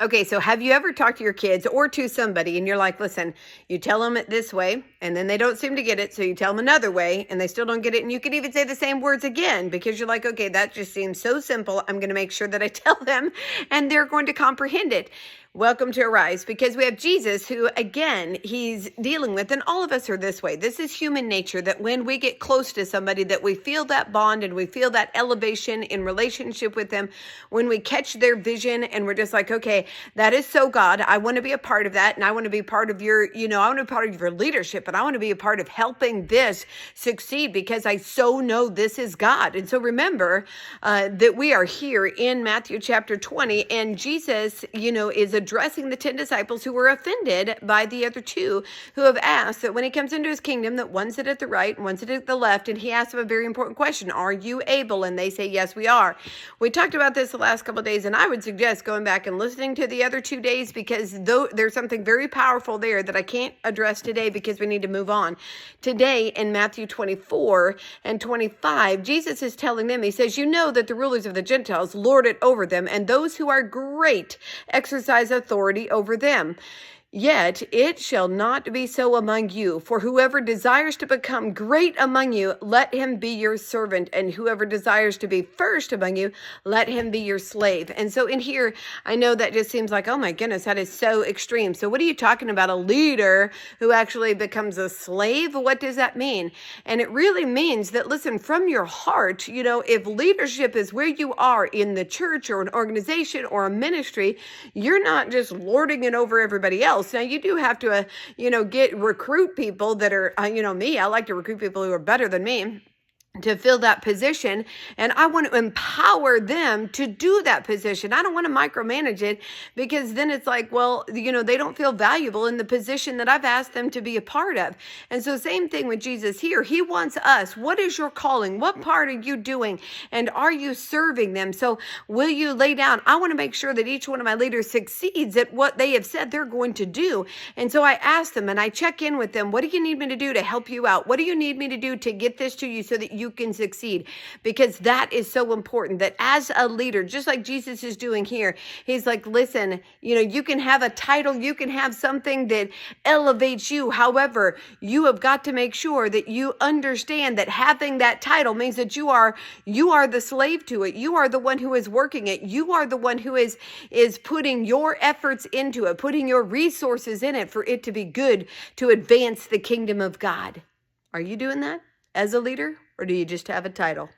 Okay, so have you ever talked to your kids or to somebody and you're like, listen, you tell them it this way and then they don't seem to get it. So you tell them another way and they still don't get it. And you could even say the same words again because you're like, okay, that just seems so simple. I'm going to make sure that I tell them and they're going to comprehend it. Welcome to Arise, because we have Jesus who, again, he's dealing with, and all of us are this way. This is human nature, that when we get close to somebody, that we feel that bond and we feel that elevation in relationship with them. When we catch their vision and we're just like, okay, that is so God. I want to be a part of that. And I want to be part of your, I want to be part of your leadership, and I want to be a part of helping this succeed because I so know this is God. And so remember that we are here in Matthew chapter 20, and Jesus, is addressing the 10 disciples who were offended by the other two who have asked that when he comes into his kingdom, that one sit at the right and one sit at the left. And he asks them a very important question. Are you able? And they say, yes, we are. We talked about this the last couple of days, and I would suggest going back and listening to the other 2 days, because though there's something very powerful there that I can't address today because we need to move on. Today in Matthew 24 and 25, Jesus is telling them, he says, you know that the rulers of the Gentiles lord it over them, and those who are great exercise authority over them. Yet it shall not be so among you. For whoever desires to become great among you, let him be your servant. And whoever desires to be first among you, let him be your slave. And so in here, I know that just seems like, oh my goodness, that is so extreme. So what are you talking about? A leader who actually becomes a slave? What does that mean? And it really means that, listen, from your heart, if leadership is where you are in the church or an organization or a ministry, you're not just lording it over everybody else. Now, you do have to, recruit people that are, me. I like to recruit people who are better than me to fill that position. And I want to empower them to do that position. I don't want to micromanage it, because then it's like, well, they don't feel valuable in the position that I've asked them to be a part of. And so same thing with Jesus here. He wants us. What is your calling? What part are you doing? And are you serving them? So will you lay down? I want to make sure that each one of my leaders succeeds at what they have said they're going to do. And so I ask them and I check in with them. What do you need me to do to help you out? What do you need me to do to get this to you so that you can succeed? Because that is so important, that as a leader, just like Jesus is doing here, he's like, listen, you can have a title, you can have something that elevates you. However, you have got to make sure that you understand that having that title means that you are the slave to it. You are the one who is working it. You are the one who is putting your efforts into it, putting your resources in it for it to be good, to advance the kingdom of God. Are you doing that as a leader? Or do you just have a title?